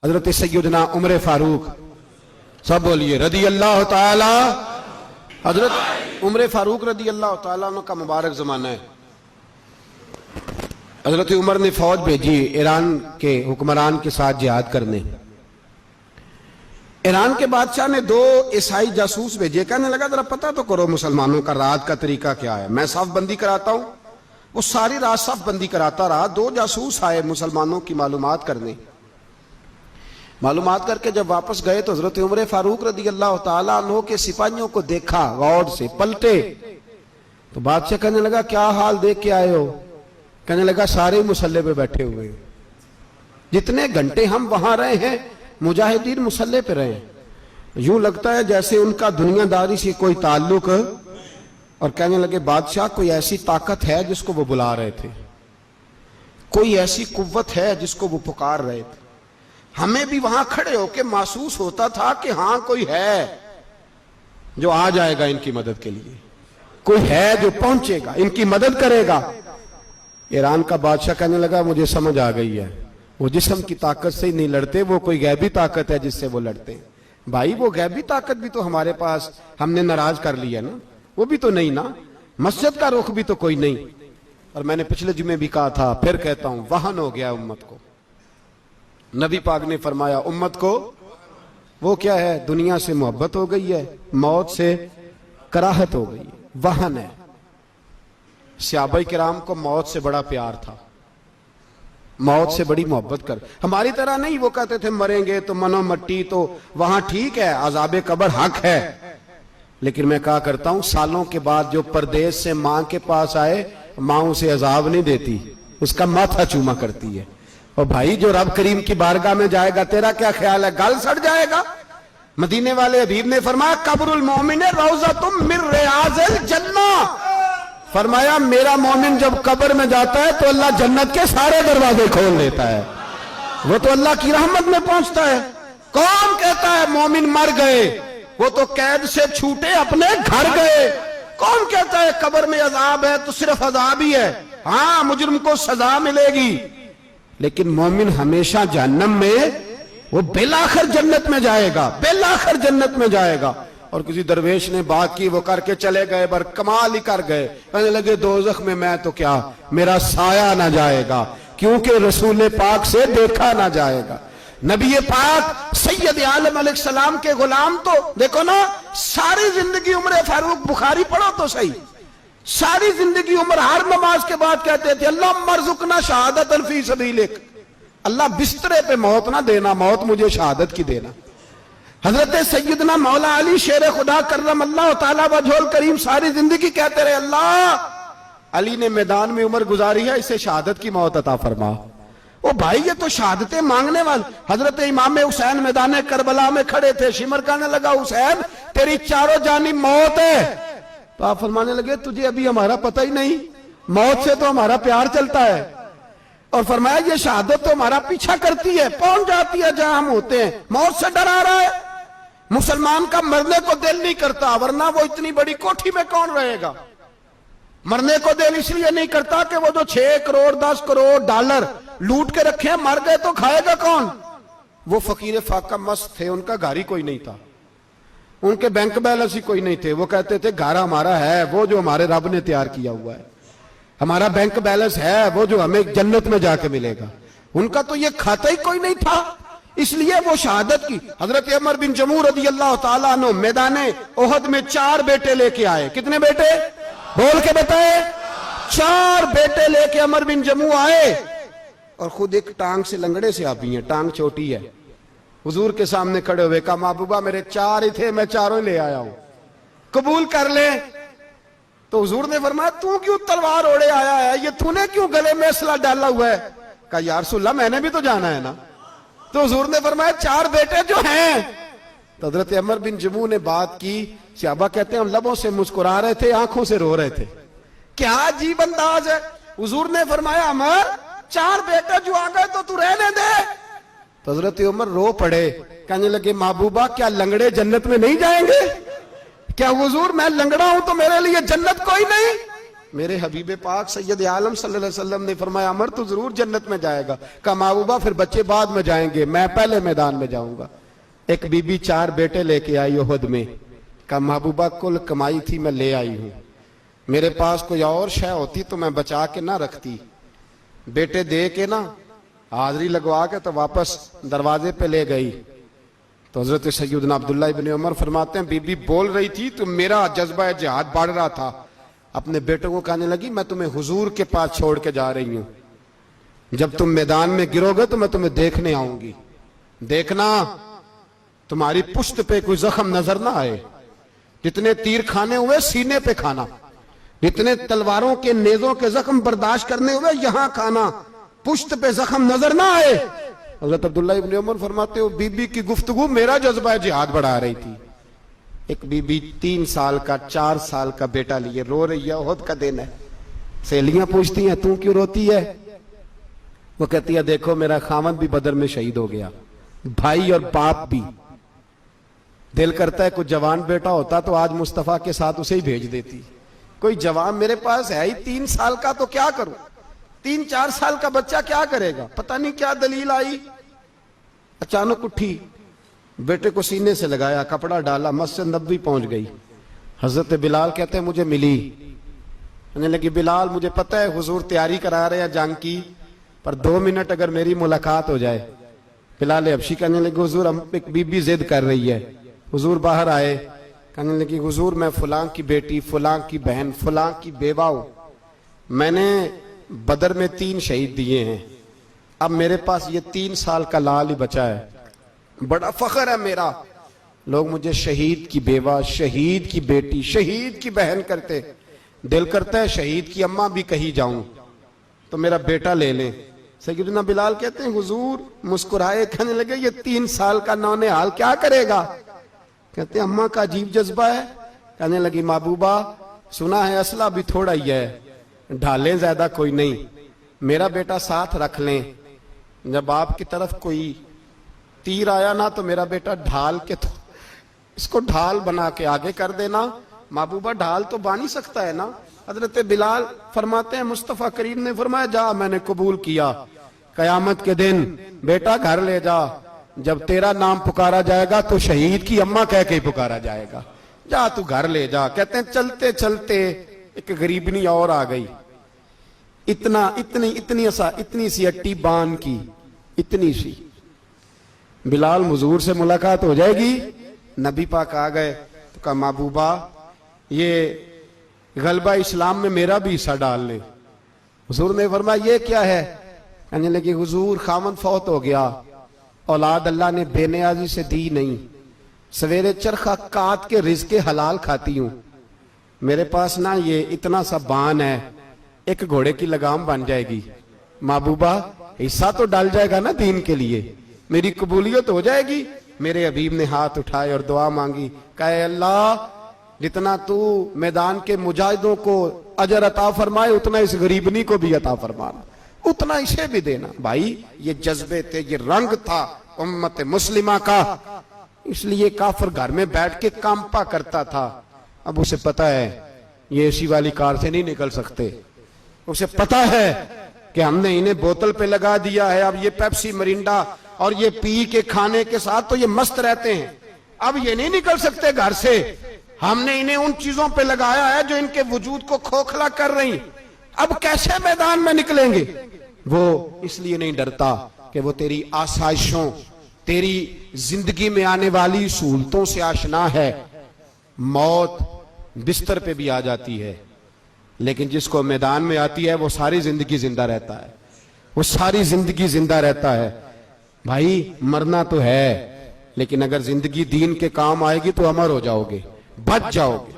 हजरत सैयदना उमर फारूक, सब बोलिए रदी अल्लाह ताला। हजरत उमर फारूक रदी अल्लाह ताला का मुबारक जमाना है। हजरत उमर ने फौज भेजी ईरान के हुक्मरान के साथ जिहाद करने। ईरान के बादशाह ने 2 ईसाई जासूस भेजे, कहने लगा जरा पता तो करो मुसलमानों का रात का तरीका क्या है, मैं साफ बंदी कराता हूं। वो सारी रात साफ बंदी कराता रहा। 2 जासूस आए मुसलमानों की मालूमात करने। मालूमात करके जब वापस गए तो हजरत उमर फारूक रदी अल्लाह ताला अन्हु के सिपाहियों को देखा, गौर से पलटे तो बादशाह कहने लगा क्या हाल देख के आए हो? कहने लगा सारे मुसल्ले पे बैठे हुए, जितने घंटे हम वहां रहे हैं मुजाहिदीन मुसल्ले पे रहे, यूं लगता है जैसे उनका दुनियादारी से कोई ताल्लुक। और कहने लगे बादशाह कोई ऐसी ताकत है जिसको वो बुला रहे थे, कोई ऐसी कुव्वत है जिसको वो पुकार रहे थे। हमें भी वहां खड़े होकर महसूस होता था कि हां कोई है जो आ जाएगा इनकी मदद के लिए, कोई है जो पहुंचेगा इनकी मदद करेगा। ईरान का बादशाह कहने लगा मुझे समझ आ गई है, वो जिस्म की ताकत से ही नहीं लड़ते, वो कोई गैबी ताकत है जिससे वो लड़ते हैं। भाई वो गैबी ताकत भी तो हमारे पास हमने नाराज कर लिया ना, वो भी तो नहीं ना, मस्जिद का रुख भी तो कोई नहीं। और मैंने पिछले जुमे भी कहा था, फिर कहता हूं, वहन हो गया उम्मत को। नबी पाक ने फरमाया उम्मत को वो क्या है, दुनिया से मोहब्बत हो गई है, मौत से कराहत हो गई है, वहन है। सहाबाए किराम को मौत से बड़ा प्यार था, मौत से बड़ी मोहब्बत कर। हमारी तरह नहीं, वो कहते थे मरेंगे तो मनो मट्टी, तो वहां ठीक है, अजाबे कब्र हक है। लेकिन मैं कहा करता हूं सालों के बाद जो परदेश से मां के पास आए, मां उसे अजाब नहीं देती, उसका माथा चूमा करती है। और भाई जो रब करीम की बारगाह में जाएगा, तेरा क्या ख्याल है, गल सड़ जाएगा? मदीने वाले हबीब ने फरमाया कब्रुल मोमिन रौज़तुम मिन रियाज़िल जन्ना, फरमाया मेरा मोमिन जब कब्र में जाता है तो अल्लाह जन्नत के सारे दरवाजे खोल देता है, वो तो अल्लाह की रहमत में पहुंचता है। कौन कहता है मोमिन मर गए, वो तो कैद से छूटे अपने घर गए। कौन कहता है कब्र में अजाब है तो सिर्फ अजाब ही है, हाँ मुजरिम को सजा मिलेगी, लेकिन मोमिन हमेशा जहन्नम में, वो बेलाखिर जन्नत में जाएगा, बेलाखिर जन्नत में जाएगा। और किसी दरवेश ने बात की, वो करके चले गए, पर कमाल ही कर गए, कहने लगे दोज़ख में मैं तो क्या, मेरा साया ना जाएगा, क्योंकि रसूल पाक से देखा ना जाएगा। नबी पाक सैयद आलम अलैहिस्सलाम के गुलाम तो देखो ना, सारी जिंदगी उम्र फारूक, बुखारी पढ़ो तो सही, सारी जिंदगी उम्र हर नमाज के बाद कहते थे अल्लाह मरजुकना शहादतन फी सबीलिक, अल्लाह बिस्तरे पे मौत ना देना, मौत मुझे शहादत की देना। हजरत सैयदना मौला अली शेर खुदा करम अल्लाह ताला वजहुल करीम सारी जिंदगी कहते रहे अल्लाह अली ने मैदान में उम्र गुजारी है, इसे शहादत की मौत अता फरमा। ओ भाई ये तो शहादतें मांगने वाले। हजरत इमाम हुसैन मैदान करबला में खड़े थे, शिमर कहने लगा हुसैन तेरी चारों जानी मौत है, तो आप फरमाने लगे तुझे अभी हमारा पता ही नहीं, मौत से तो हमारा प्यार चलता है। और फरमाया ये शहादत तो हमारा पीछा करती है, पहुंच जाती है जहां हम होते हैं, मौत से डरा रहा है। मुसलमान का मरने को दिल नहीं करता, वरना वो इतनी बड़ी कोठी में कौन रहेगा। मरने को दिल इसलिए नहीं करता कि वो जो 6 करोड़ 10 करोड़ डॉलर लूट के रखे, मर गए तो खाएगा कौन। वो फकीर फाका मस्त थे, उनका घर ही कोई नहीं था, उनके बैंक बैलेंस ही कोई नहीं थे। वो कहते थे घर हमारा है वो जो हमारे रब ने तैयार किया हुआ है, हमारा बैंक बैलेंस है वो जो हमें जन्नत में जाके मिलेगा। उनका तो ये खाता ही कोई नहीं था, इसलिए वो शहादत की। हजरत उमर बिन जमू रदी अल्लाह ताला अन्हु मैदाने ओहद में 4 बेटे लेके आए। कितने बेटे बोल के बताए? 4 बेटे लेके उमर बिन जमू आए, और खुद एक टांग से लंगड़े से आती है, टांग छोटी है। हुजूर के सामने खड़े हुए कहा महबूबा मेरे 4 ही थे, मैं 4 ही ले आया हूं, कबूल कर ले। तो हुजूर ने फरमाया तू क्यों तलवार ओढ़े आया है, ये तूने क्यों गले में असला डाला हुआ है? कहा या रसूलल्लाह मैंने भी तो जाना है ना। तो हुजूर ने फरमाया 4 बेटे जो हैं। तो हजरत उमर बिन जमू ने बात की, सहाबा कहते हैं हम लबों से मुस्कुरा रहे थे, आंखों से रो रहे थे, क्या अजीब अंदाज है। हुजूर ने फरमाया उमर 4 बेटे जो आ गए तो तू रहने दे। तो हजरत उमर रो पड़े, कहने लगे महबूबा क्या लंगड़े जन्नत में नहीं जाएंगे? क्या हुजूर मैं लंगड़ा हूं तो मेरे लिए जन्नत कोई नहीं? मेरे हबीब पाक सैयद आलम सल्लल्लाहु अलैहि वसल्लम ने फरमाया अमर तो जरूर जन्नत में जाएगा। कहा महबूबा फिर बच्चे बाद में जाएंगे, मैं पहले मैदान में जाऊंगा। एक बीबी 4 बेटे लेके आई उहद में। कहा महबूबा कुल कमाई थी मैं ले आई हूं, मेरे पास कोई और शय होती तो मैं बचा के ना रखती। बेटे दे के ना हाजिरी लगवा के तो वापस दरवाजे पे ले गई। तो हजरत सैयदना अब्दुल्लाह इब्न उमर फरमाते हैं बीबी बोल रही थी तो मेरा जज्बा जिहाद बढ़ रहा था। अपने बेटों को कहने लगी मैं तुम्हें हुजूर के पास छोड़ के जा रही हूं, जब तुम मैदान में गिरोगे तो मैं तुम्हें देखने आऊंगी, देखना तुम्हारी पुश्त पे कोई जख्म नजर ना आए। जितने तीर खाने हुए सीने पे खाना, जितने तलवारों के नेजों के जख्म बर्दाश्त करने हुए यहां खाना, पुश्त पे जख्म नजर ना आए। हजरत अब्दुल्लाह इब्न उमर फरमाते हो बीबी की गुफ्तगू मेरा जज्बा जिहाद बढ़ा रही थी। एक बीबी 3 साल का 4 साल का बेटा लिए रो रही है, ओहद का दिन है। सहेलियां पूछती हैं तू क्यों रोती है? वो कहती है देखो मेरा खामद भी बदर में शहीद हो गया, भाई और बाप भी। दिल करता है कोई जवान बेटा होता तो आज मुस्तफा के साथ उसे ही भेज देती। कोई जवान मेरे पास है ही 3 साल का तो क्या करूं, 3-4 साल का बच्चा क्या करेगा? पता नहीं क्या दलील आई, अचानक उठी, बेटे को सीने से लगाया, कपड़ा डाला, मस्जिद नबवी पहुंच गई। हजरत बिलाल कहते हैं मुझे मिली, कहने लगी बिलाल मुझे पता है हुजूर तैयारी करा रहे हैं जंग की, पर 2 मिनट अगर मेरी मुलाकात हो जाए। बिलाल हबशी कहने लगे हुजूर हम एक बीबी जिद कर रही है। हुजूर बाहर आए, कहने लगी हुजूर मैं फुलां की बेटी, फुलां की बहन, फुलां की बेवा हूं, मैंने बदर में 3 शहीद दिए हैं, अब मेरे पास ये 3 साल का लाल ही बचा है, बड़ा फख्र है मेरा। लोग मुझे शहीद की बेवा, शहीद की बेटी, शहीद की बहन करते, दिल करता है शहीद की अम्मा भी कहीं जाऊं तो मेरा बेटा ले ले। सैयदना बिलाल कहते हैं हुजूर मुस्कुराए, कहने लगे ये 3 साल का नौनिहाल क्या करेगा? कहते हैं अम्मा का अजीब जज्बा है। कहने लगी महबूबा सुना है असला भी थोड़ा ही है, ढालें ज्यादा कोई नहीं, मेरा बेटा साथ रख लें, जब आपकी तरफ कोई तीर आया ना तो मेरा बेटा ढाल के तो इसको ढाल बना के आगे कर देना। महबूबा ढाल तो बानी सकता है ना। हजरत बिलाल फरमाते हैं मुस्तफा करीम ने फरमाया जा मैंने कबूल किया, कयामत के दिन बेटा घर ले जा, जब तेरा नाम पुकारा जाएगा तो शहीद की अम्मा कह के ही पुकारा जाएगा, जा तू घर ले जा। कहते हैं चलते चलते एक गरीबनी और आ गई, इतनी सी अट्टी बान की, इतनी सी। बिलाल हुजूर से मुलाकात हो जाएगी, नबी पाक आ गए तो कहा महबूबा ये गलबा इस्लाम में मेरा भी हिस्सा डाल ले। हुजूर ने फरमाया ये क्या है? कहने लगी हुजूर खामन फौत हो गया, औलाद अल्लाह ने बेनियाजी से दी नहीं, सवेरे चरखा काट के रिज़्क़े हलाल खाती हूं, मेरे पास ना ये इतना सा बान है, एक घोड़े की लगाम बन जाएगी, महबूबा हिस्सा तो डाल जाएगा ना दीन के लिए, मेरी कबूलियत हो जाएगी। मेरे हबीब ने हाथ उठाए और दुआ मांगी, कहे अल्लाह जितना तू मैदान के मुजाहिदों को अजर अता फरमाए उतना इस गरीबनी को भी अता फरमाना, उतना इसे भी देना। भाई ये जज्बे थे, ये रंग था उम्मत मुस्लिमा का, इसलिए काफिर घर में बैठ के कांपा करता था। अब उसे पता है ये एसी वाली कार से नहीं निकल सकते, उसे पता है कि हमने इन्हें बोतल पे लगा दिया है, अब ये पेप्सी मरिंडा और ये पी के खाने के साथ तो ये मस्त रहते हैं, अब ये नहीं निकल सकते घर से, हमने इन्हें उन चीजों पे लगाया है जो इनके वजूद को खोखला कर रही, अब कैसे मैदान में निकलेंगे? वो इसलिए नहीं डरता कि वो तेरी आसाइशों, तेरी जिंदगी में आने वाली सहूलतों से आशना है। मौत बिस्तर पे भी आ जाती है, लेकिन जिसको मैदान में आती है वो सारी जिंदगी जिंदा रहता है, वो सारी जिंदगी जिंदा रहता है। भाई मरना तो है, लेकिन अगर जिंदगी दीन के काम आएगी तो अमर हो जाओगे, बच जाओगे।